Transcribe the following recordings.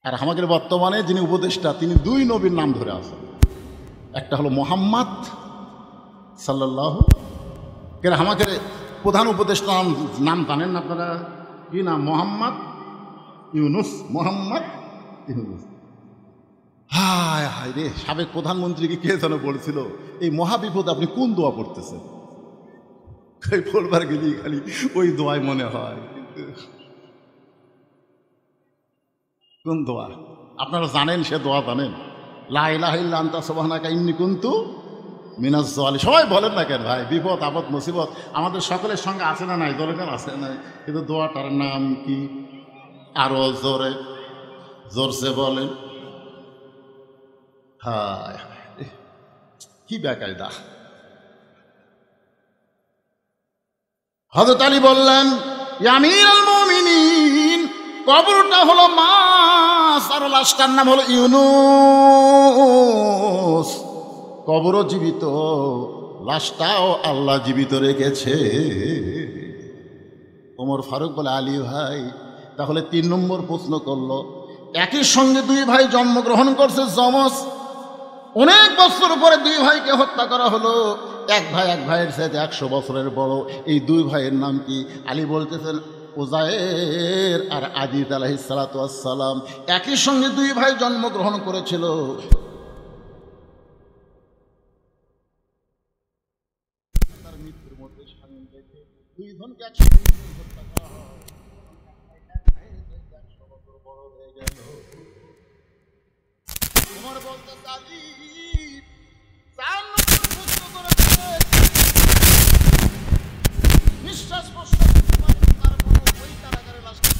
আর আমাদের বর্তমানে যিনি উপদেষ্টা তিনি দুই নবীর নাম ধরে আছেন। একটা হলো মোহাম্মদ সাল্লাল্লাহু, কেন আমাদের প্রধান উপদেষ্টা নাম জানেন না আপনারা? কি নাম? মোহাম্মদ ইউনুস। মোহাম্মদ ইউনুস। হায় হায় রে, সাবেক প্রধানমন্ত্রীকে কে যেন বলছিল এই মহাবিপদ আপনি কোন দোয়া পড়তেছেন? বলবার গেলি খালি ওই দোয়াই মনে হয়। কোন দোয়া আপনারা জানেন? সে দোয়া জানেন? লা ইলাহা ইল্লা আনতা সুবহানাকা ইন্নী কুনতু মিনাজ জালিমিন। সবাই বলেন না কেন ভাই? বিপদ আপদ মুসিবত আমাদের সকলের সঙ্গে আছে না নাই? দরকার আছে নাই? কিন্তু দোয়াটার নাম কি? আরো জোরে জোরসে বলেন। হায় কি বেকায়দা। হযরত আলী বললেন, ইয়া আমিরুল মুমিনিন, কবরটা হলো মাছ আর লাশটার নাম হলো ইউনুস। কবরও জীবিত, লাশটাও আল্লাহ জীবিত রেখেছে। ওমর ফারুক বলে, আলী ভাই তাহলে 3 নম্বর প্রশ্ন করলো, একই সঙ্গে দুই ভাই জন্মগ্রহণ করছে যমজ, অনেক বছর পরে দুই ভাইকে হত্যা করা হলো। এক ভাই এক ভাইয়ের সাথে 100 বছরের বড়। এই দুই ভাইয়ের নাম কি? আলী বলতেছেন উযায়ের আর আদিত আলাইহিস সালাতু ওয়াস সালাম। একই সঙ্গে দুই ভাই জন্মগ্রহণ করেছিল। তার মৃত্যুর মধ্যে শামিল রেখে দুইজনকে একসঙ্গে হত্যা করা হয়। 100 বছর বড় হয়ে গেল। ওমর বলতে আলী নিঃশ্বাস প্রশ্বাস তারপর ওই কারাগারে লাশটা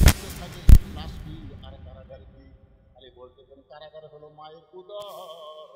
থাকে। লাশ কি আর কারাগার কি? আলী বলতেছেন কারাগার হলো মায়ের উদর।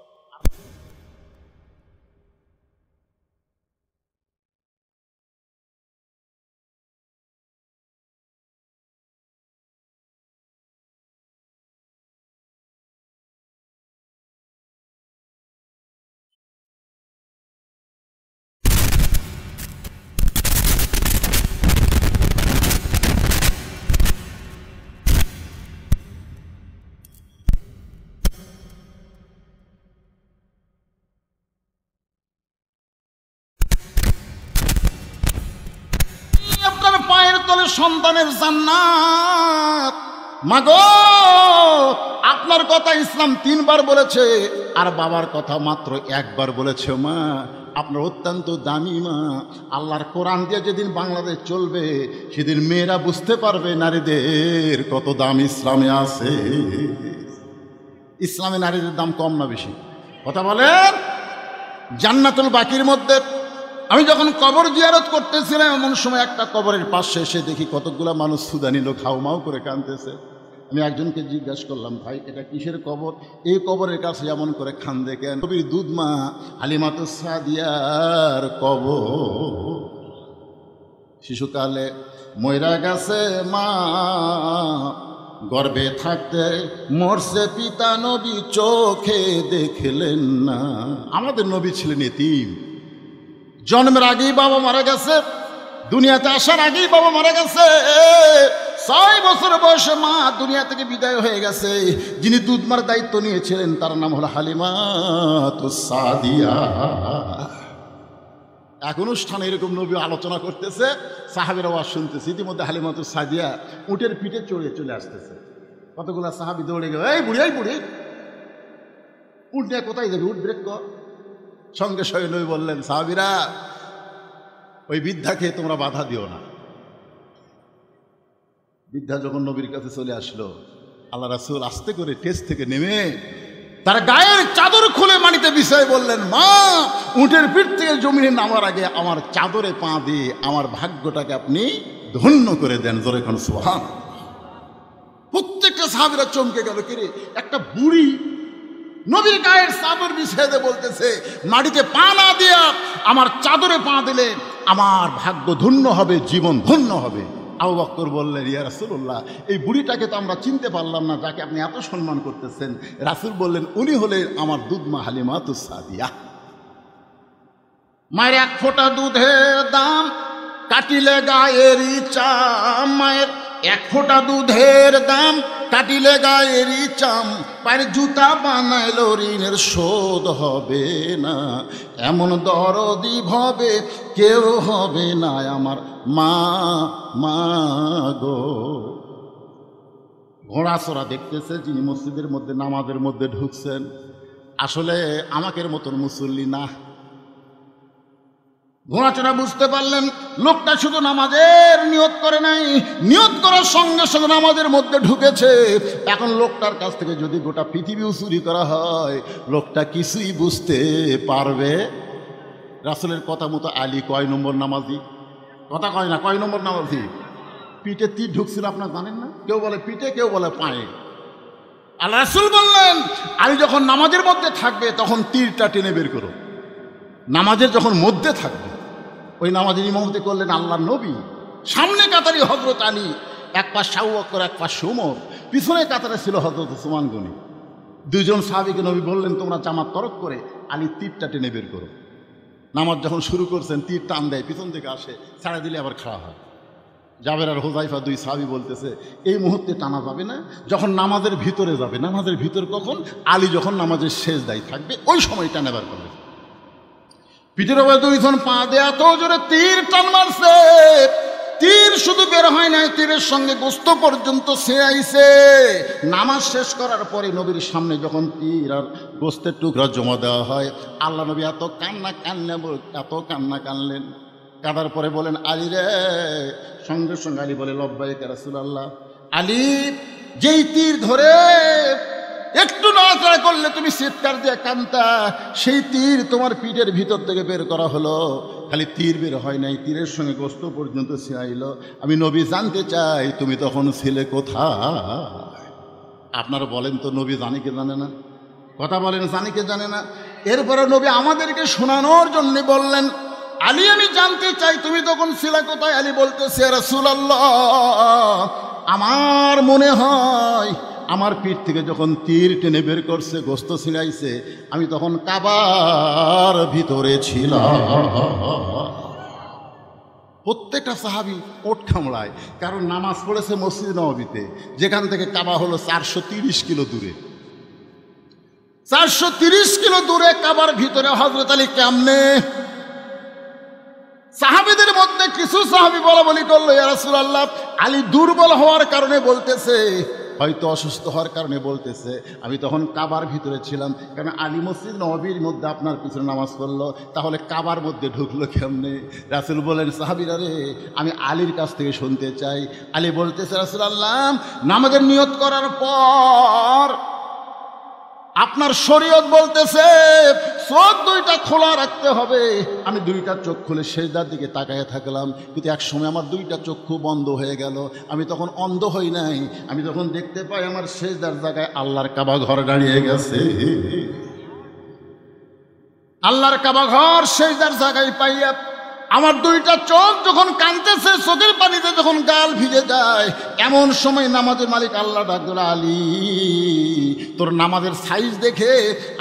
পায়ের তলে সন্তানের জান্নাত। মাগো আপনার কথা ইসলাম 3 বার বলেছে, আর বাবার কথা মাত্র 1 বার বলেছে। মা আপনার অত্যন্ত দামি মা। আল্লাহর কোরআন দিয়ে যেদিন বাংলাদেশ চলবে সেদিন মেয়েরা বুঝতে পারবে নারীদের কত দাম ইসলামে আছে। ইসলামে নারীদের দাম কম না বেশি? কথা বলেন। জান্নাতুল বাকির মধ্যে আমি যখন কবর জিয়ারত করতেছিলাম এমন সময় একটা কবরের পাশে এসে দেখি কতগুলা মানুষ সুদানি লোক হাউমাউ করে কাঁদতেছে। আমি একজনকে জিজ্ঞাসা করলাম, ভাই এটা কিসের কবর? এই কবরের কাছে এমন করে খান্দে কেন? নবীর দুধ মা হালিমাতুস সাদিয়ার কবর। শিশুকালে ময়রা গেছে মা, গর্ভে থাকতে মরছে পিতা, নবী চোখে দেখলেন না। আমাদের নবী ছিলেন এতিম। জন্মের আগেই বাবা মারা গেছে, দুনিয়াতে আসার আগেই বাবা মারা গেছে। 6 বছর বয়সে মা দুনিয়া থেকে বিদায় হয়ে গেছে। যিনি দুধমার দায়িত্ব নিয়েছিলেন তার নাম হলো হালিমাতুস সাদিয়া। এক অনুষ্ঠানে এরকম নবী আলোচনা করতেছে, সাহাবীরা ওয়াজ শুনতেছে। ইতিমধ্যে হালিমাতুস সাদিয়া উটের পিঠে চলে আসতেছে। কতগুলা সাহাবী দৌড়ে গেল, এই বুড়ি এই বুড়ি, উট নিয়ে কোথায় যাবি? উট ব্রেক কর। সঙ্গে সঙ্গে নবী বললেন, সাহাবীরা ওই বৃদ্ধাকে তোমরা বাধা দিও না। বৃদ্ধা যখন নবীর কাছে চলে আসলো, আল্লাহ রাসূল আস্তে করে টেজ থেকে নেমে তার গায়ের চাদর খুলে মাটিতে বিছায় বললেন, মা উটের পিঠ থেকে জমিনে নামার আগে আমার চাদরে পা দিয়ে আমার ভাগ্যটাকে আপনি ধন্য করে দেন। জোরে কোন সুবহান। প্রত্যেকটা সাহাবীরা চমকে গেল, কিরে একটা বুড়ি নবীর গায়ের চাদর বিছিয়ে দিয়ে বলতেছে, মাটিতে পা না দিয়া আমার চাদরে পা দিলে আমার ভাগ্য ধন্য হবে, জীবন ধন্য হবে। আবু বকর বললেন, ইয়া রাসূলুল্লাহ এই বুড়িটাকে তো আমরা চিনতে পারলাম না, যাকে আপনি এত সম্মান করতেছেন। রাসূল বললেন, উনি হলেন আমার দুধমা হালিমাতুস সাদিয়া। মায়ের 1 ফোঁটা দুধের দাম কাটিলে গায়েরই চাম, মায়ের এক ফোঁটা দুধের দাম কাটিলে গায়েরই চাম, পায়ের জুতা বানাইল ঋণের শোধ হবে না। এমন দরদি ভবে কেউ হবে না আমার মা, মা গো। ঘোড়াচড়া দেখতেছে যিনি মসজিদের মধ্যে নামাজের মধ্যে ঢুকছেন, আসলে আমাকের মতন মুসল্লি না। ঘোড়াচড়া বুঝতে পারলেন লোকটা শুধু নামাজের নিয়ত করে নাই, নিয়ত করার সঙ্গে সঙ্গে নামাজের মধ্যে ঢুকেছে। এখন লোকটার কাছ থেকে যদি গোটা পৃথিবীও চুরি করা হয়, লোকটা কিছুই বুঝতে পারবে। রাসূলের কথা মতো আলী কয় নম্বর নামাজি? কথা কয় না, কয় নম্বর নামাজি? পিঠে তীর ঢুকছিল, আপনার জানেন না? কেউ বলে পিঠে, কেউ বলে পায়ে। আল্লাহ রাসূল বললেন আলী যখন নামাজের মধ্যে থাকবে তখন তীরটা টেনে বের করো। নামাজের যখন মধ্যে থাকবে, ওই নামাজের ইমামতি করলেন আল্লাহর নবী। সামনে কাতারে হযরত আলী, এক পাশ আবু বকর, এক পাশ ওমর, পিছনে কাতারে ছিল হযরত উসমান গনি। দুইজন সাহাবীকে নবী বললেন তোমরা জামাত তরক করে আলী তীরটা টেনে বের করো। নামাজ যখন শুরু করছেন তীর টান দেয়, পিছন থেকে আসে, ছাড়া দিলে আবার খাড়া হয়। জাবের আর হুযায়ফা দুই সাহাবী বলতেছে এই মুহূর্তে টানা যাবে না, যখন নামাজের ভিতরে যাবে। নামাজের ভিতর কখন? আলী যখন নামাজের সেজদায় থাকবে ওই সময় টানা বের করবে। পিঠের উপরে দুইজন পা দেয়া তো জোরে তীর টান মারছে, তীর শুধু বের হয় নাই, তীরের সঙ্গে গোস্ত পর্যন্ত ছেঁড়াইছে। নামাজ শেষ করার পরে নবীর সামনে যখন তীর আর গোস্তের টুকরা জমা দেওয়া হয়, আল্লাহ নবী এত কান্না কানলেন। কাঁদার পরে বলেন আলী রে, সঙ্গে সঙ্গে আলী বলে লব্বাইক ইয়া রাসূলুল্লাহ। আলী, যেই তীর ধরে একটু নড়াচড়া করলে তুমি চিৎকার দিয়ে কান্তা, সেই তীর তোমার পিঠের ভিতর থেকে বের করা হলো। খালি তীর বের হয় নাই, তীরের সঙ্গে গোস্ত পর্যন্ত ছিঁড়াইল। আমি নবী জানতে চাই তুমি তখন ছিলে কোথায়? আপনারা বলেন তো নবী জানে কে জানে না? কথা বলেন, জানে কে জানে না? এরপরে নবী আমাদেরকে শোনানোর জন্য বললেন আলী, আমি জানতে চাই তুমি তখন ছিলা কোথায়? আলী বলতেছে ইয়া রাসূলুল্লাহ, আমার মনে হয় আমার পিঠ থেকে যখন তীর টেনে বের করছে, গোস্ত ছিঁড়াইছে, আমি তখন কাবার ভিতরে ছিলাম। প্রত্যেকটা সাহাবী ওঠ কামড়ায়, কারণ নামাজ পড়েছে মসজিদ নববীতে, যেখান থেকে কাবা হলো 430 কিলো দূরে। 430 কিলো দূরে কাবার ভিতরে হযরত আলী কেমনে? সাহাবীদের মধ্যে কিছু সাহাবী বলা বলি করলো ইয়া রাসূলুল্লাহ, আলী দুর্বল হওয়ার কারণে বলতেছে, হয়তো অসুস্থ হওয়ার কারণে বলতেছে আমি তখন কাবার ভিতরে ছিলাম। কারণ আলী মসজিদ নববীর মধ্যে আপনার পিছনে নামাজ পড়লো, তাহলে কাবার মধ্যে ঢুকলো কেমনে? রাসূল বলেন সাহাবীরা রে, আমি আলীর কাছ থেকে শুনতে চাই। আলী বলতেছে রাসূলুল্লাহ, নামাজের নিয়ত করার পর আপনার শরীয়ত বলতেছে চোখ দুইটা খোলা রাখতে হবে। আমি দুইটা চোখ খুলে সেজদার দিকে তাকায় থাকলাম, কিন্তু এক সময় আমার দুইটা চক্ষু বন্ধ হয়ে গেল। আমি তখন অন্ধ হই নাই, আমি তখন দেখতে পাই আমার সেজদার জায়গায় আল্লাহর কাবা ঘর দাঁড়িয়ে গেছে। আল্লাহর কাবা ঘর সেজদার জায়গায় পাইয়া আমার দুইটা চোখ যখন কাঁদতেছে, চোখের পানিতে যখন গাল ভিজে যায়, এমন সময় নামাজের মালিক আল্লাহ ডাক দিল, আলী তোর নামাজের সাইজ দেখে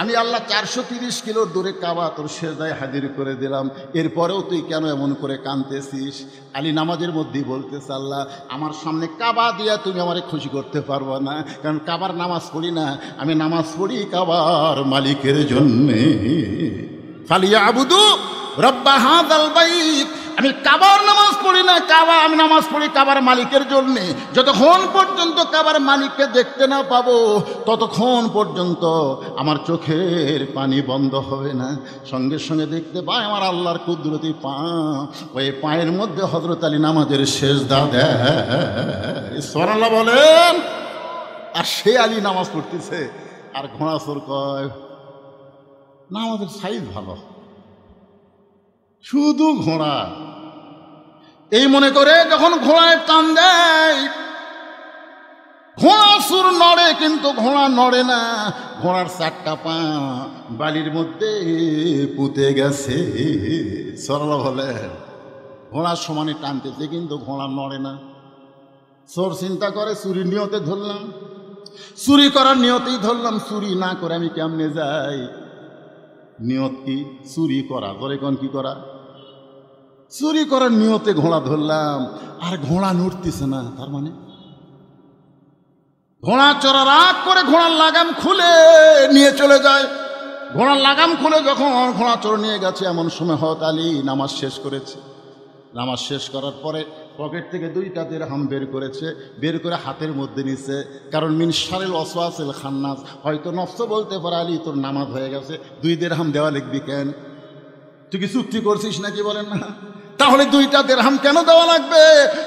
আমি আল্লাহ 430 কিলো দূরে কাবা তোর সেজদায় হাজির করে দিলাম, এরপরেও তুই কেন এমন করে কাঁদতেছিস? আলী নামাজের মধ্যেই বলতেছে, আল্লাহ আমার সামনে কাবা দিয়া তুমি আমারে খুশি করতে পারবা না, কারণ কাবার নামাজ পড়ি না, আমি নামাজ পড়ি কাবার মালিকের জন্যে। ফালিয়াবুদু রব্বা হাযাল বাইত, আমি কাবার নামাজ পড়ি না, আমি নামাজ পড়ি কাবার মালিকের জন্যে। যতক্ষণ পর্যন্ত কাবার মালিককে দেখতে না পাবো, ততক্ষণ পর্যন্ত আমার চোখের পানি বন্ধ হবে না। সঙ্গে সঙ্গে দেখতে পাই আমার আল্লাহর কুদরতি পা, ওই পায়ের মধ্যে হযরত আলী নামাজের সেজদা দেয়। সুবহানাল্লাহ বলেন। আর সে আলী নামাজ পড়তেছে, আর ঘোড়াচড় কয় না আমাদের সাইজ ভালো, শুধু ঘোড়া। এই মনে করে যখন ঘোড়ায় টান দেয়, ঘোড়া সুর নড়ে, কিন্তু ঘোড়া নড়ে না। ঘোড়ার 4টা পা বালির মধ্যে পুঁতে গেছে। সরল বলে ঘোড়ার সমানে টানতেছে, কিন্তু ঘোড়া নড়ে না। চোর চিন্তা করে চুরি নিয়তে ধরলাম, চুরি করার নিয়তেই ধরলাম, চুরি না করে আমি কেমনে যাই? নিয়ত কি? চুরি করা। ধরে কোন কি করা? চুরি করার নিয়তে ঘোড়া ধরলাম, আর ঘোড়া নড়তেছে না। তার মানে ঘোড়া চড়া রাগ করে ঘোড়ার লাগাম খুলে নিয়ে চলে যায়। ঘোড়ার লাগাম খুলে যখন ঘোড়া চড়ে নিয়ে গেছে, এমন সময় হযরত আলী নামাজ শেষ করেছে। নামাজ শেষ করার পরে পকেট থেকে 2টা দিরহাম বের করেছে, বের করে হাতের মধ্যে নিছে। কারণ মিন শারিল ওয়াসওয়াসিল খান্নাস, হয়তো নফস বলতে পারে আলী তোর নামাজ হয়ে গেছে, 2 দিরহাম দেওয়া লিখবি কেন? তুই কি চুক্তি করছিস নাকি? বলেন না। তাহলে 2টা দিরহাম কেন দেওয়া লাগবে?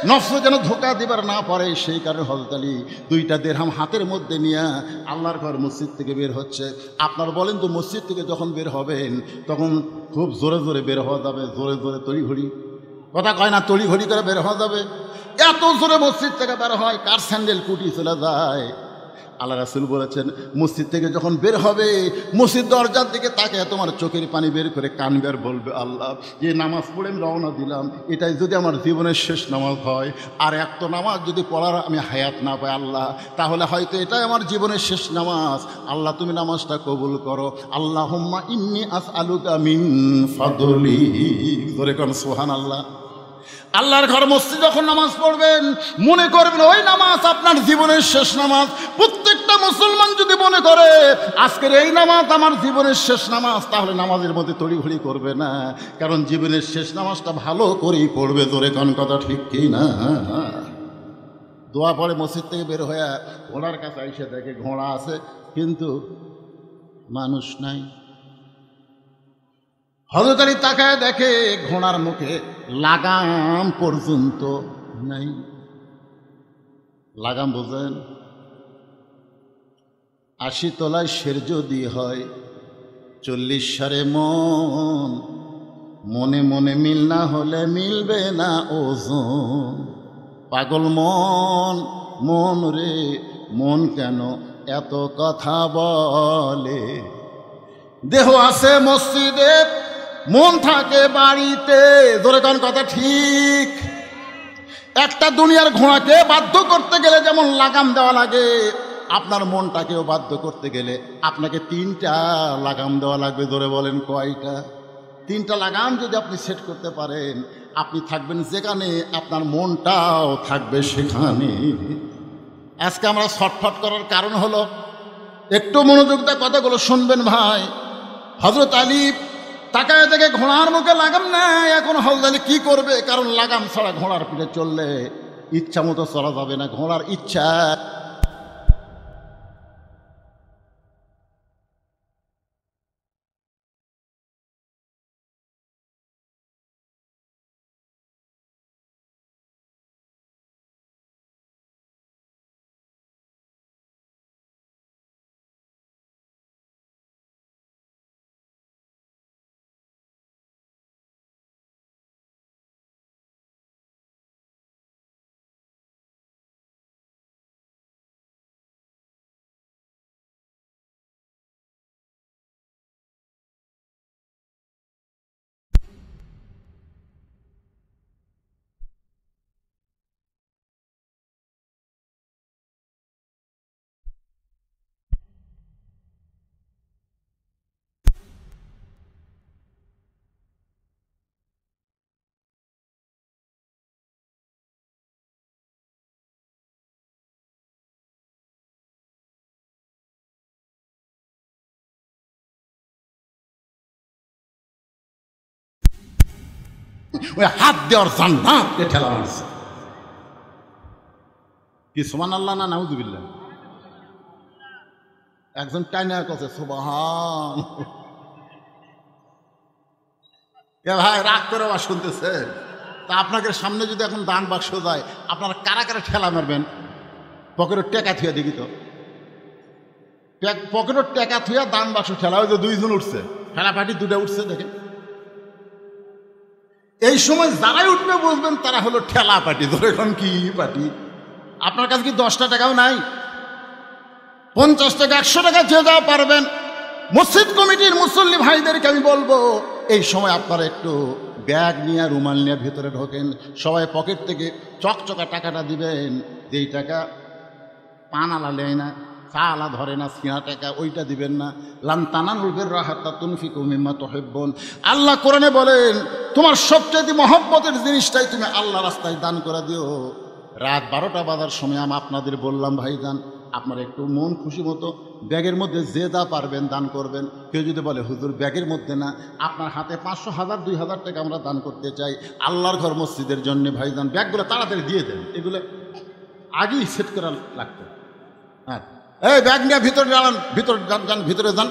নফস যেন ধোকা দিবার না পারে, সেই কারণে হযরত আলী 2টা দিরহাম হাতের মধ্যে নিয়ে আল্লাহর ঘর মসজিদ থেকে বের হচ্ছে। আপনার বলেন তো, মসজিদ থেকে যখন বের হবেন তখন খুব জোরে জোরে বের হওয়া যাবে? জোরে জোরে তড়িঘড়ি কথা কয় না, তড়িঘড়ি করে বের হওয়া যাবে? এত জোরে মসজিদ থেকে বের হয়, কার স্যান্ডেল কুটি চলে যায়। আল্লাহ রাসূল বলেছেন, মসজিদ থেকে যখন বের হবে, মসজিদ দরজার দিকে তাকে তোমার চোখের পানি বের করে কানবে আর বলবে, আল্লাহ যে নামাজ পড়ে আমি রওনা দিলাম, এটাই যদি আমার জীবনের শেষ নামাজ হয়, আর একটা নামাজ যদি পড়ার আমি হায়াত না পাই আল্লাহ, তাহলে হয়তো এটাই আমার জীবনের শেষ নামাজ। আল্লাহ তুমি নামাজটা কবুল করো। আল্লাহুম্মা ইন্নী আসআলুকা মিন ফাদলিক। জোরে কোন সুবহানাল্লাহ। আল্লাহর ঘর মসজিদ যখন নামাজ পড়বেন, মনে করবেন ওই নামাজ আপনার জীবনের শেষ নামাজ। প্রত্যেকটা মুসলমান যদি মনে করে আজকের এই নামাজ আমার জীবনের শেষ নামাজ, তাহলে নামাজের মধ্যে তড়িঘড়ি করবে না, কারণ জীবনের শেষ নামাজটা ভালো করেই পড়বে। জোরে কোন কথা ঠিক কি না? দোয়া পড়ে মসজিদ থেকে বের হয়ে ঘোড়ার কাছে এসে দেখে ঘোড়া আছে কিন্তু মানুষ নাই। হযরত আলী তাকায় দেখে ঘোড়ার মুখে লাগাম পর্যন্ত নাই। লাগাম বোঝেন? 80 তলায় শের যদি হয় 40 সারে মন, মনে মনে মিল না হলে মিলবে না ওজন। পাগল মন, মন রে মন কেন এত কথা বলে? দেহ আছে মসজিদে, মন থাকে বাড়িতে। ধরে কোন কথা ঠিক? একটা দুনিয়ার ঘোড়াকে বাধ্য করতে গেলে যেমন লাগাম দেওয়া লাগে, আপনার মনটাকেও বাধ্য করতে গেলে আপনাকে 3টা লাগাম দেওয়া লাগবে। ধরে বলেন কয়টা? 3টা লাগাম যদি আপনি সেট করতে পারেন, আপনি থাকবেন যেখানে, আপনার মনটাও থাকবে সেখানে। আজকে আমরা ছটফট করার কারণ হলো, একটু মনোযোগ দিয়ে কথাগুলো শুনবেন ভাই। হযরত আলী তাকায় দেখে ঘোড়ার মুখে লাগাম নাই। এখন হযরত আলী কি করবে? কারণ লাগাম ছাড়া ঘোড়ার পিঠে চললে ইচ্ছা মতো চলা যাবে না। ঘোড়ার ইচ্ছা ওই হাত দেওয়ার জান্নাতকে ঠেলা মারছে। কি সুবহানাল্লাহ না নাউযুবিল্লাহ? একজন টাইনা কথা সুবহান। এ ভাই রাগ করে আওয়াজ শুনতেছেন? তা আপনাকে সামনে যদি এখন দান বাক্স যায়, আপনারা কারা কারা ঠেলা মারবেন? পকেটের টেকা থুয়া দেখি তো। পকেটের টেকা থুয়া দান বাক্স ঠেলা। ওই যে 2জন উঠছে, ঠেলা পাটি 2টা উঠছে দেখেন। এই সময় যারাই উঠবে বুঝবেন তারা হলো ঠেলা পাটি। ধরে এখন কি পাটি? আপনার কাছে কি 10টা টাকাও নাই? 50 টাকা 100 টাকা যে যা পারবেন। মসজিদ কমিটির মুসল্লি ভাইদেরকে আমি বলবো, এই সময় আপনারা একটু ব্যাগ নিয়ে রুমাল নিয়ে ভেতরে ঢোকেন। সবাই পকেট থেকে চকচকা টাকাটা দিবেন। যেই টাকা পান আলা নেয় না, চালা ধরে না, সিনা টাকা, ওইটা দিবেন না। লান তানালুল বিররা হাত্তা তুনফিকু মিম্মা তুহিব্বুন। আল্লাহ কোরআনে বলেন তোমার সবচেয়ে মহব্বতের জিনিসটাই তুমি আল্লাহ রাস্তায় দান করে দিও। রাত 12টা বাজার সময় আমি আপনাদের বললাম ভাইজান আপনার একটু মন খুশি মতো ব্যাগের মধ্যে যে যা পারবেন দান করবেন। কেউ যদি বলে হুজুর ব্যাগের মধ্যে না, আপনার হাতে 500, 1000, 2000 টাকা আমরা দান করতে চাই আল্লাহর ঘর মসজিদের জন্য, ভাইজান ব্যাগগুলো তাড়াতাড়ি দিয়ে দেন, এগুলো আগেই সেট করা লাগতো। হ্যাঁ, এই ব্যাগ নিয়ে ভিতরে যান, ভিতরে যান।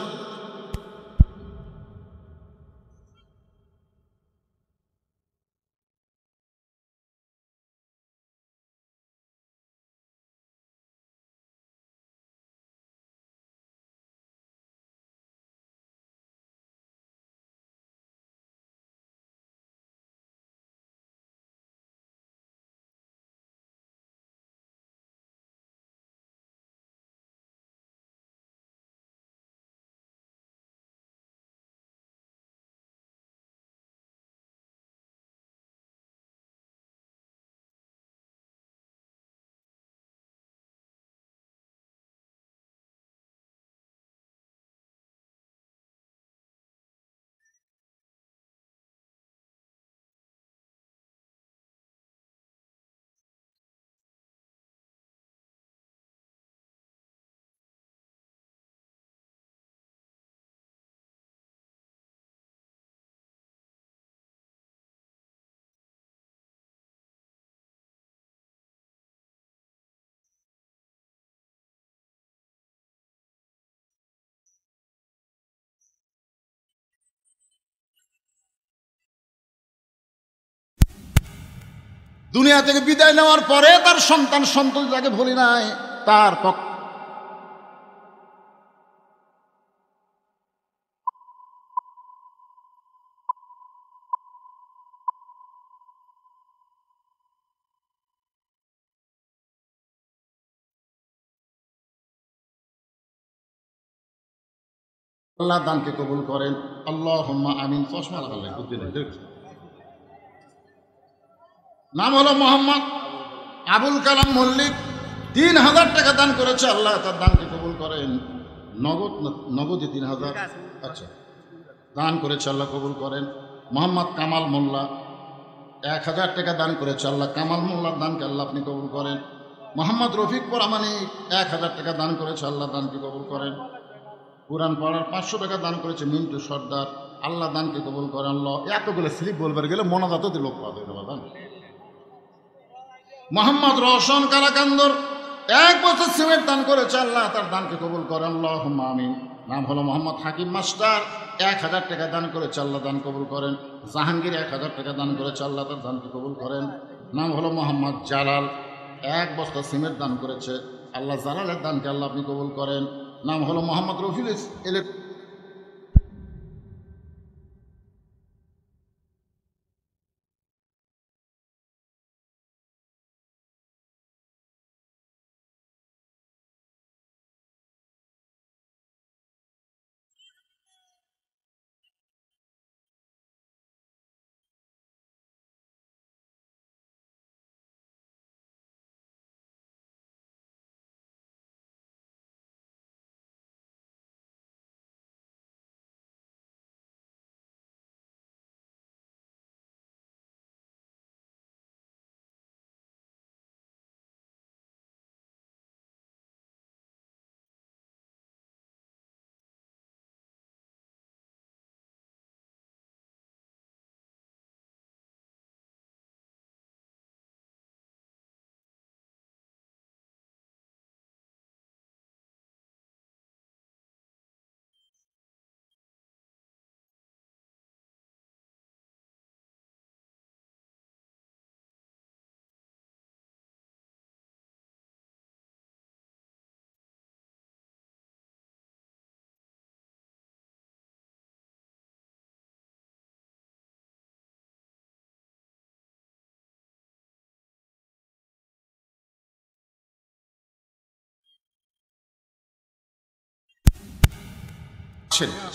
দুনিয়া থেকে বিদায় নেওয়ার পরে তার সন্তান সন্ততি তাকে ভুলি নাই, তার পক্ষ আল্লাহ দানকে কবুল করেন। আল্লাহুম্মা আমিন। চশমা লাগালেন নাম হলো মোহাম্মদ আবুল কালাম মল্লিক। 3000 টাকা দান করেছে, আল্লাহ তার দানকে কবুল করেন। নগদে 3000, আচ্ছা দান করেছে, আল্লাহ কবুল করেন। মোহাম্মদ কামাল মোল্লা 1000 টাকা দান করেছে, আল্লাহ কামাল মোল্লার দানকে আল্লাহ আপনি কবুল করেন। মোহাম্মদ রফিক পরামানিক 1000 টাকা দান করেছে, আল্লাহ দানকে কবুল করেন। কোরআন পড়ার 500 টাকা দান করেছে মিন্টু সর্দার, আল্লাহ দানকে কবুল করেন। আল্লাহ এতগুলো স্লিপ বলবার গেলে মনাজাত লোক পাবে দান। মোহাম্মদ রওশন কারাকান্দর 1 বছর সিমেন্ট দান করেছে, আল্লাহ তার দানকে কবুল করেন। আল্লাহুম্মা আমিন। নাম হলো মোহাম্মদ হাকিম মাস্টার 1000 টাকা দান করেছে, আল্লাহ দান কবুল করেন। জাহাঙ্গীর 1000 টাকা দান করেছে, আল্লাহ তার দানকে কবুল করেন। নাম হলো মোহাম্মদ জালাল 1 বস্তা সিমেন্ট দান করেছে, আল্লাহ জালালের দানকে আল্লাহ আপনি কবুল করেন। নাম হলো মোহাম্মদ রফিল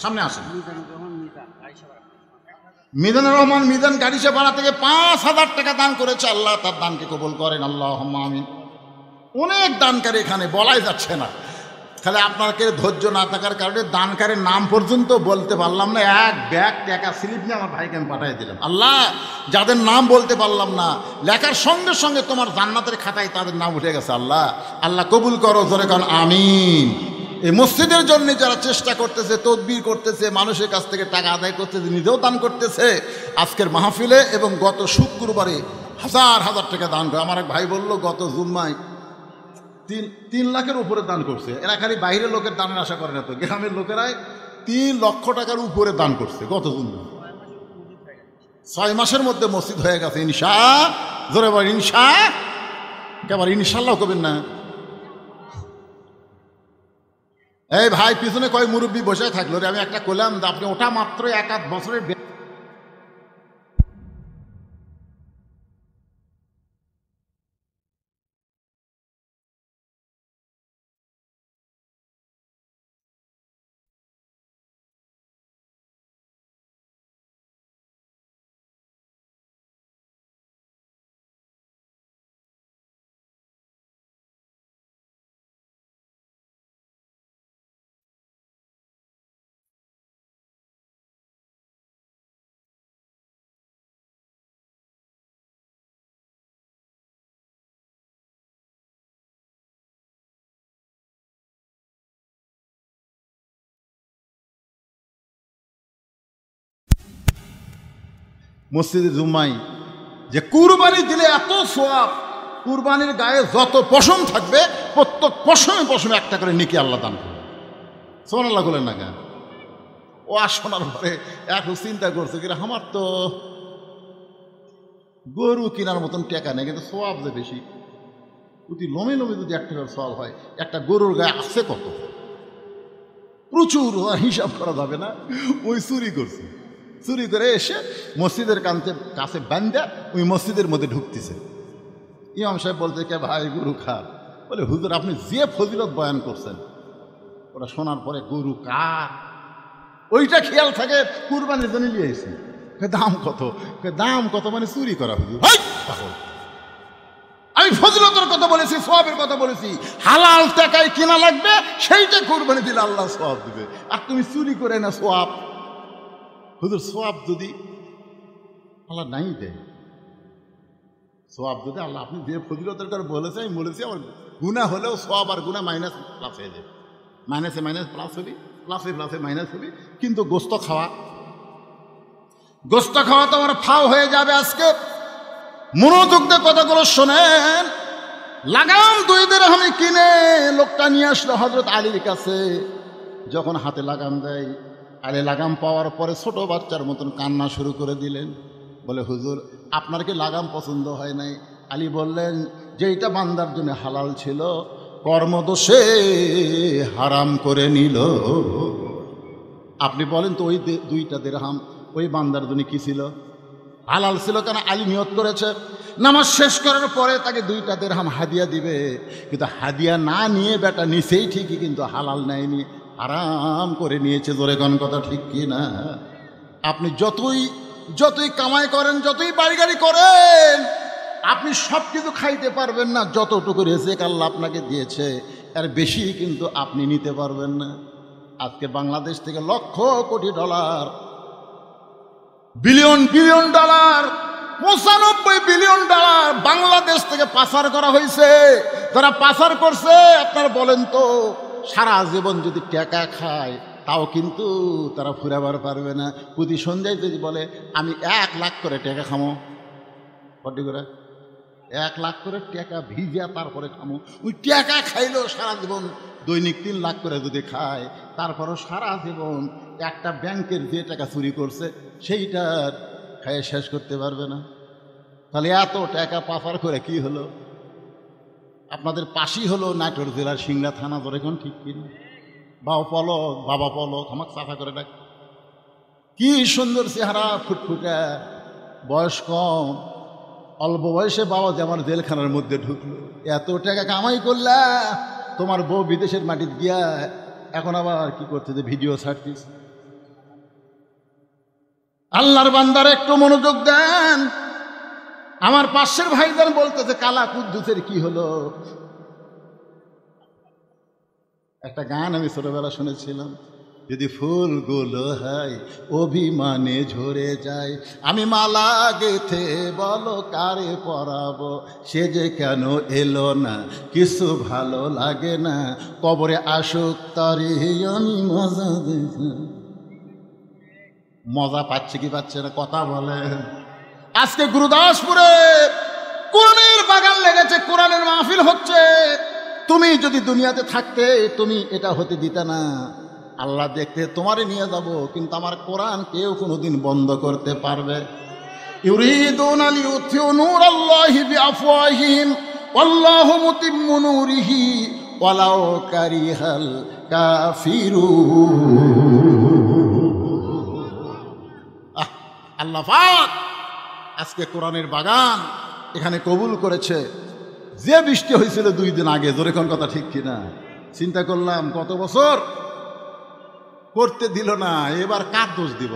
সামনে আসেন। মিজানুর রহমান মিজান গাড়িসাপাড়া থেকে 5000 টাকা দান করেছে, আল্লাহ তার দানকে কবুল করেন। আল্লাহুম্মা আমিন। অনেক দানকারী এখানে বলাই যাচ্ছে না, খালি আপনাকে ধৈর্য না থাকার কারণে দানকারীর নাম পর্যন্ত বলতে পারলাম না, এক ব্যাগ টাকা স্লিপ নিয়ে আমার ভাইকে আমি পাঠিয়ে দিলাম। আল্লাহ, যাদের নাম বলতে পারলাম না, লেখার সঙ্গে সঙ্গে তোমার জান্নাতের খাতায় তাদের নাম উঠে গেছে। আল্লাহ আল্লাহ কবুল করো, জোরে কারণ আমিন। এই মসজিদের জন্য যারা চেষ্টা করতেছে, তদবির করতেছে, মানুষের কাছ থেকে টাকা আদায় করতেছে, নিজেও দান করতেছে, আজকের মাহফিলে এবং গত শুক্রবারে হাজার হাজার টাকা দান করে। আমার এক ভাই বলল গত জুম্মায় 3 লাখের উপরে দান করছে। এরা খালি বাইরের লোকের দানের আশা করে না, তো গ্রামের লোকেরাই 3 লক্ষ টাকার উপরে দান করছে গত জুম্মায়। 6 মাসের মধ্যে মসজিদ হয়ে গেছে। ইনশা, জোরে বল ইনশা, কেবল ইনশাল্লাহ কবেন না। এই ভাই পিছনে কয় মুরব্বী বসে থাকলো রে, আমি একটা করলাম, আপনি ওটা মাত্র 1-8 বছরের। মসজিদে জুম্মাই যে কুরবানি দিলে এত সোয়াব, কুরবানির গায়ে যত পশম থাকবে প্রত্যেক পশমে পশমে একটা করে নেকি আল্লাহ দান করবে। সুবহানাল্লাহ বলেন না কেন? ও শোনার পরে এখন চিন্তা করছে কি, আমার তো গরু কেনার মতন টাকা নেই, কিন্তু সোয়াব যে বেশি। প্রতি লোমে লোমে যদি 1 টাকার সোয়াব হয়, একটা গরুর গায়ে আছে কত, প্রচুর, হিসাব করা যাবে না। ওই চুরি করছে, চুরি করে এসে মসজিদের কাছে বান্ধা ওই মসজিদের মধ্যে ঢুকতেছে। ইমাম সাহেব বলতে, কে ভাই গরু খার? বলে হুজুর আপনি যে ফজিলত বয়ান করছেন ওটা শোনার পরে গরু কার ওইটা খেয়াল থাকে, কুরবানির জন্য নিয়ে এসেছি। দাম কত? দাম কত মানে চুরি করা হুজুর। আমি ফজিলতের কথা বলেছি, সওয়াবের কথা বলেছি। হালাল টাকায় কেনা লাগবে, সেইটা কুরবানি দিলে আল্লাহ সওয়াব দিবে। আর তুমি চুরি করে না সওয়াব। হুজুর সওয়াব যদি আল্লাহ নাই দেয়, সওয়াব যদি আল্লাহ, আপনি যে ফজিলতের কথা বলেছে আমি বলেছি, আমার গুনাহ হলেও সওয়াব আর গুনাহ মাইনাস প্লাস হয়ে যাবে। মাইনাসে মাইনাস প্লাস হবি, প্লাসে প্লাসে মাইনাস হবি। কিন্তু গোস্ত খাওয়া তো আমার ফাও হয়ে যাবে। আজকে মনোযোগ দিয়ে কথাগুলো শোনেন। লাগাম 2 দিরহামে কিনে লোকটা নিয়ে আসলো হযরত আলীর কাছে। যখন হাতে লাগাম দেয়, আলী লাগাম পাওয়ার পরে ছোট বাচ্চার মতন কান্না শুরু করে দিলেন। বলে হুজুর আপনার কি লাগাম পছন্দ হয় নাই? আলী বললেন যে এটা বান্দার জন্য হালাল ছিল, কর্মদোষে হারাম করে নিল। আপনি বলেন তো ওই 2টা দিরহাম ওই বান্দার জন্য কি ছিল? হালাল ছিল। কেন? আলী নিয়ত করেছে নামাজ শেষ করার পরে তাকে 2টা দিরহাম হাদিয়া দিবে, কিন্তু হাদিয়া না নিয়ে বেটা নিছেই ঠিকই, কিন্তু হালাল নেয়নি, হারাম করে নিয়েছে। জোরে কোন কথা ঠিক কি না? আপনি যতই কামাই করেন, যতই বাড়ি গাড়ি করেন, আপনি সব কিছু খাইতে পারবেন না। যতটুকু রিজিক আল্লাহ আপনাকে দিয়েছে এর বেশি কিন্তু আপনি নিতে পারবেন না। আজকে বাংলাদেশ থেকে lakh crore dollar, billion dollar, 95 billion dollar Bangladesh থেকে পাচার করা হয়েছে। যারা পাচার করছে আপনারা বলেন তো, সারা জীবন যদি টাকা খায় তাও কিন্তু তারা ফুরাবার পারবে না। প্রতি সন্ধ্যায় যদি বলে আমি 1 লাখ করে টাকা খামো, কটি করে 1 লাখ করে টাকা ভিজিয়া তারপরে খামো, ওই টাকা খাইলেও সারা জীবন দৈনিক 3 লাখ করে যদি খায়, তারপরও সারা জীবন একটা ব্যাংকের যে টাকা চুরি করছে সেইটার খাইয়ে শেষ করতে পারবে না। তাহলে এত টাকা পাচার করে কি হলো? আপনাদের পাশেই হলো নাটোর জেলার সিংড়া থানা। ধরে এখন ঠিক কিনা? বাবা পলক আমাকে সাফা করে ডাক। কি সুন্দর চেহারা, ফুটফুটা, বয়স কম, অল্প বয়সে বাবা যে আমার জেলখানার মধ্যে ঢুকলো। এত টাকা কামাই করলা, তোমার বউ বিদেশের মাটিতে গিয়া এখন আবার কি করতে, যে ভিডিও ছাড়তিস। আল্লাহর বান্দার একটু মনোযোগ দেন। আমার পাশের ভাইদের বলতেছে কালা কুদ্দুসের কি হলো? একটা গান আমি ছোটবেলা শুনেছিলাম, যদি ফুলগুলো হয় অভিমানে ঝরে যায়, আমি মালা গেথে বলো কারে পরাবো, সে যে কেন এলো না, কিছু ভালো লাগে না, কবরে আসুক তারে আমি মজা দেব। মজা পাচ্ছে কি পাচ্ছে না কথা বলে। আজকে গুরুদাসপুরে কোরআনের বাগান লেগেছে, কোরআনের মাহফিল হচ্ছে। তুমি যদি দুনিয়াতে থাকতে তুমি এটা হতে দিতে না। আল্লাহ দেখতে তোমারে নিয়ে যাব, কিন্তু আমার কোরআন কেউ কোনোদিন বন্ধ করতে পারবে। ইউরিদুনা লিইউতিউ নূরাল্লাহি বিআফওয়াহিহিম ওয়াল্লাহু মুতিম্মু নূরিহি ওয়ালাউ কারিহাল কাফিরুন। আল্লাহ পাক আজকে কোরআনের বাগান এখানে কবুল করেছে। যে বৃষ্টি হয়েছিল 2 দিন আগে, জোরে কোন কথা ঠিক কিনা? চিন্তা করলাম কত বছর করতে দিল না, এবার কার দোষ দিব?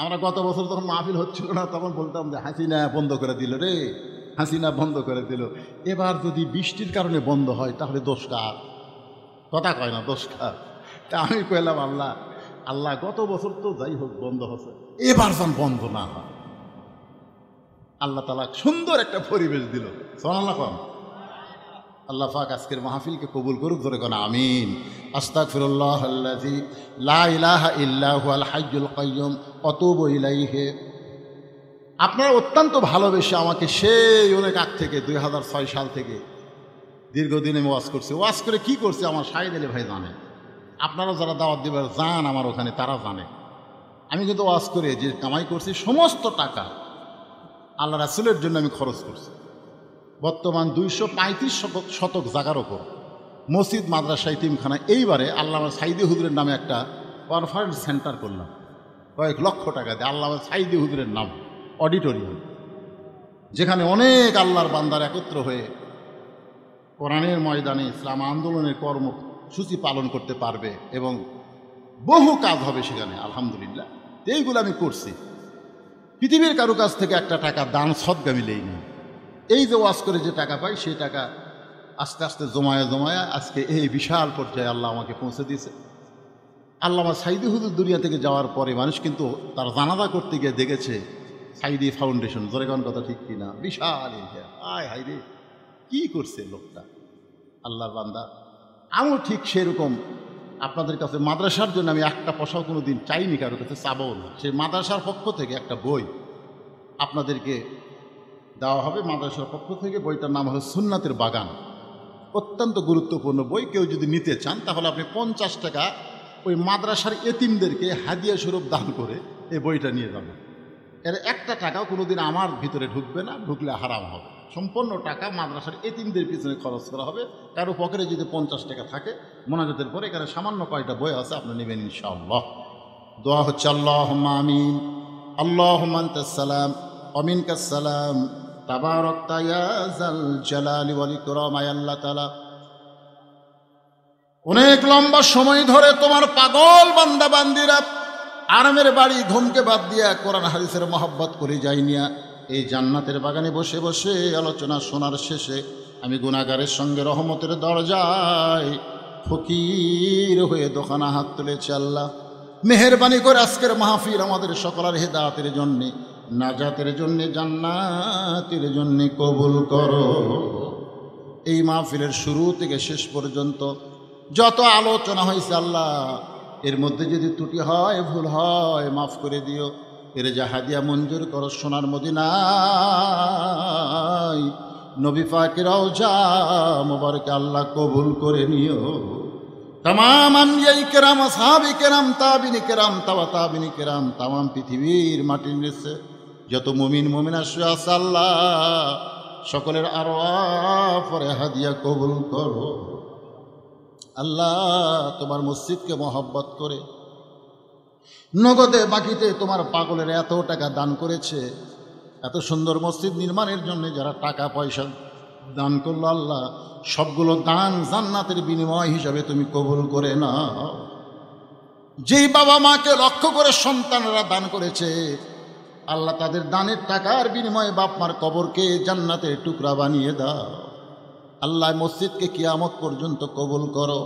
আমরা গত বছর যখন মাহফিল হচ্ছিল না তখন বলতাম যে হাসিনা বন্ধ করে দিল রে, হাসিনা বন্ধ করে দিল। এবার যদি বৃষ্টির কারণে বন্ধ হয় তাহলে দোষ কার? কথা কয় না, দোষ কার? তা আমি কইলাম আল্লাহ আল্লাহ গত বছর তো যাই হোক বন্ধ হচ্ছে, এবার যেন বন্ধ না হয়। আল্লাহ তাআলা সুন্দর একটা পরিবেশ দিল। সুবহানাল্লাহ। আল্লাহ পাক আজকের মাহফিলকে কবুল করুক, ধরে কোন আমিন। আস্তাগফিরুল্লাহাল্লাযী লা ইলাহা ইল্লা হুয়াল হাইয়ুল কাইয়্যুম ওয়া তুবু ইলাইহি। আপনারা অত্যন্ত ভালোবেসে আমাকে সেই অনেক আগ থেকে 2006 সাল থেকে দীর্ঘদিন আমি ওয়াজ করছি। ওয়াজ করে কি করছি আমার শাহিদ আলী ভাই জানে, আপনারা যারা দাওয়াত দিবার যান আমার ওখানে তারা জানে। আমি কিন্তু ওয়াজ করে যে কামাই করছি সমস্ত টাকা আল্লাহ রাসূলের জন্য আমি খরচ করছি। বর্তমান 235 শতক জায়গার ওপর মসজিদ, মাদ্রাসা, ইতিমখানা। এইবারে আল্লামা সাইদি হুজুরের নামে একটা কনফারেন্স সেন্টার করলাম কয়েক লক্ষ টাকা দিয়ে, আল্লামা সাইদি হুজুরের নাম, অডিটোরিয়াম, যেখানে অনেক আল্লাহর বান্দার একত্র হয়ে কোরআনের ময়দানে ইসলাম আন্দোলনের কর্মসূচি পালন করতে পারবে এবং বহু কাজ হবে সেখানে। আলহামদুলিল্লাহ এইগুলো আমি করছি। পৃথিবীর কারো কাছ থেকে একটা টাকা দান সদকা মিলেই নেই। এই যে ওয়াজ করে যে টাকা পাই সেই টাকা আস্তে আস্তে জমায়া জমায়া আজকে এই বিশাল পর্যায়ে আল্লাহ আমাকে পৌঁছে দিয়েছে। আল্লামা সাইদি হুজুর দুনিয়া থেকে যাওয়ার পরে মানুষ কিন্তু তার জানাজা করতে গিয়ে দেখেছে সাইদি ফাউন্ডেশন, জোরে কোন কথা ঠিক কিনা? বিশাল এরিয়া। আয় হাই রে, কী করছে লোকটা, আল্লাহর বান্দা। আমিও ঠিক সেরকম আপনাদের কাছে মাদ্রাসার জন্য আমি একটা পয়সাও কোনো দিন চাইনি, কারোর কাছে চাবও না। সেই মাদ্রাসার পক্ষ থেকে একটা বই আপনাদেরকে দেওয়া হবে মাদ্রাসার পক্ষ থেকে। বইটার নাম হলো সুন্নাতের বাগান। অত্যন্ত গুরুত্বপূর্ণ বই। কেউ যদি নিতে চান তাহলে আপনি 50 টাকা ওই মাদ্রাসার এতিমদেরকে হাদিয়া স্বরূপ দান করে এই বইটা নিয়ে যাবেন। এর একটা টাকাও কোনো দিন আমার ভিতরে ঢুকবে না, ঢুকলে হারাম হবে। সম্পূর্ণ টাকা মাদ্রাসার এতিমদের পিছনে খরচ করা হবে। কারো পকেটে যদি 50 টাকা থাকে মোনাজাতের পরে, এখানে সামান্য কয়টা বই আছে, আপনি নেবেন ইনশাআল্লাহ। দোয়া হচ্ছে আল্লাহুম্মা আমিন, আল্লাহুম্মা আনতাস সালাম ওয়া মিনকাস সালাম, তাবারাকতা ইয়া যাল জালালি ওয়াল ইকরাম। আল্লাহ তাআলা অনেক লম্বা সময় ধরে তোমার পাগল বান্দা বান্দিরা আরামের বাড়ি ঘুমকে বাদ দিয়া কোরআন হাদিসের মহব্বত করে যাইনিয়া এই জান্নাতের বাগানে বসে বসে আলোচনা শোনার শেষে আমি গুনাহগারের সঙ্গে রহমতের দরজায় ফকির হয়ে দোকানা হাত তুলেছি। আল্লাহ মেহেরবানি করে আজকের মাহফিল আমাদের সকলের হেদায়েতের জন্যে, নাজাতের জন্যে, জান্নাতের জন্যে কবুল করো। এই মাহফিলের শুরু থেকে শেষ পর্যন্ত যত আলোচনা হয়েছে আল্লাহ, এর মধ্যে যদি ত্রুটি হয়, ভুল হয়, মাফ করে দিও। এর জাহাদিয়া মঞ্জুর করো সোনার মদিনায় নবী পাকের রওজা মোবারকে আল্লাহ কবুল করে নিও। तमाम আম্বিয়ায়ে কেরাম, আসহাবে কেরাম, তাবিনী কেরাম, তাবা তাবিনী কেরাম, तमाम পৃথিবীর মাটির নিচে যত মুমিন মুমিনা শুয়ে আছে আল্লাহ সকলের আরওয়াহ পরে হাদিয়া কবুল করো। আল্লাহ তোমার মসজিদকে মহব্বত করে নগদে বাকিতে তোমার পাগলের এত টাকা দান করেছে, এত সুন্দর মসজিদ নির্মাণের জন্য যারা টাকা পয়সা দান করলো আল্লাহ সবগুলো দান জান্নাতের বিনিময় হিসাবে তুমি কবুল করে নাও। যেই বাবা মাকে লক্ষ্য করে সন্তানরা দান করেছে আল্লাহ তাদের দানের টাকার বিনিময়ে বাপ মার কবরকে জান্নাতের টুকরা বানিয়ে দাও। আল্লাহ মসজিদকে কিয়ামত পর্যন্ত কবুল করো।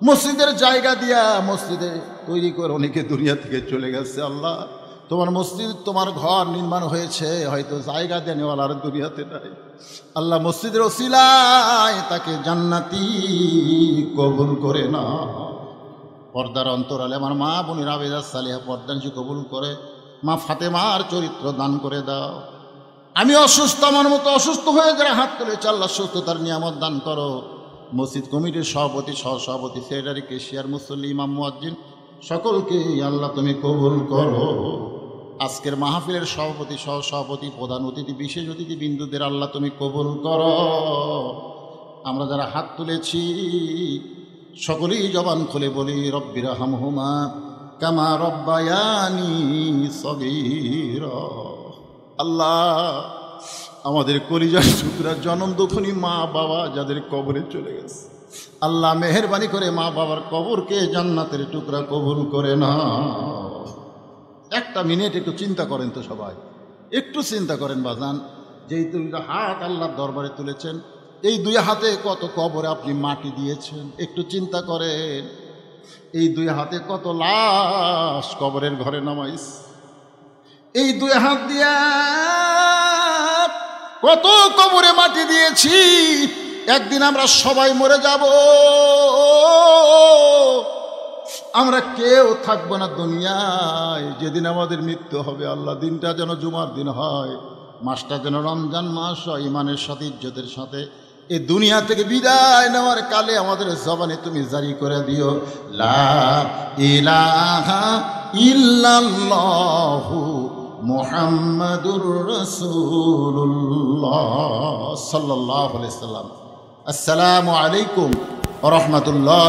মসজিদের জায়গা দিয়া মসজিদে তৈরি করে অনেকে দুনিয়া থেকে চলে গেছে। আল্লাহ তোমার মসজিদ, তোমার ঘর নির্মাণ হয়েছে, হয়তো জায়গা দেনেওয়ালার দুনিয়াতে নাই। আল্লাহ মসজিদের ওসিলায় তাকে জান্নাতি কবুল করে না। পর্দার অন্তরালে আমার মা বোনের আবেদা সালেহা পর্দানশী কবুল করে। মা ফাতেমার চরিত্র দান করে দাও। আমি অসুস্থ, আমার মতো অসুস্থ হয়ে যারা হাত তুলেছে আল্লাহ সুস্থতার নিয়ামত দান করো। মসজিদ কমিটির সভাপতি, সহসভাপতি, সেক্রেটারি, কেশিয়ার, মুসল্লি, ইমাম, মুয়াজ্জিন সকলকে আল্লাহ তুমি কবুল করো। আজকের মাহফিলের সভাপতি, সহসভাপতি, প্রধান অতিথি, বিশেষ অতিথি বিন্দুদের আল্লাহ তুমি কবুল করো। আমরা যারা হাত তুলেছি সকলেই জবান খুলে বলি রব্বির হামহুমা কামা রব্বায়ানি সগীরা। আল্লাহ আমাদের কলিজার টুকরা জনম দুঃখী মা বাবা যাদের কবরে চলে গেছে, আল্লাহ মেহেরবানি করে মা বাবার কবরকে জান্নাতের টুকরা কবুল করে না। একটা মিনিট একটু চিন্তা করেন তো সবাই, একটু চিন্তা করেন বাজান। যেই দুইটা হাত আল্লাহর দরবারে তুলেছেন, এই দুই হাতে কত কবরে আপনি মাটি দিয়েছেন, একটু চিন্তা করেন। এই দুই হাতে কত লাশ কবরের ঘরে নামাইস, এই দুই হাত দিয়া কত কবরে মাটি দিয়েছি। একদিন আমরা সবাই মরে যাব, আমরা কেউ থাকবো না দুনিয়ায়। যেদিন আমাদের মৃত্যু হবে আল্লাহ দিনটা যেন জুমার দিন হয়, মাসটা যেন রমজান মাস হয়, ইমানের সাথে ইজ্জতের সাথে এই দুনিয়া থেকে বিদায় নেওয়ার কালে আমাদের জবানে তুমি জারি করে দিও লা ইলাহা ইল্লাল্লাহু মুহাম্মাদুর রাসূলুল্লাহ সাল্লাল্লাহু আলাইহি ওয়াসাল্লাম। আসসালামু আলাইকুম ওয়া রাহমাতুল্লাহ।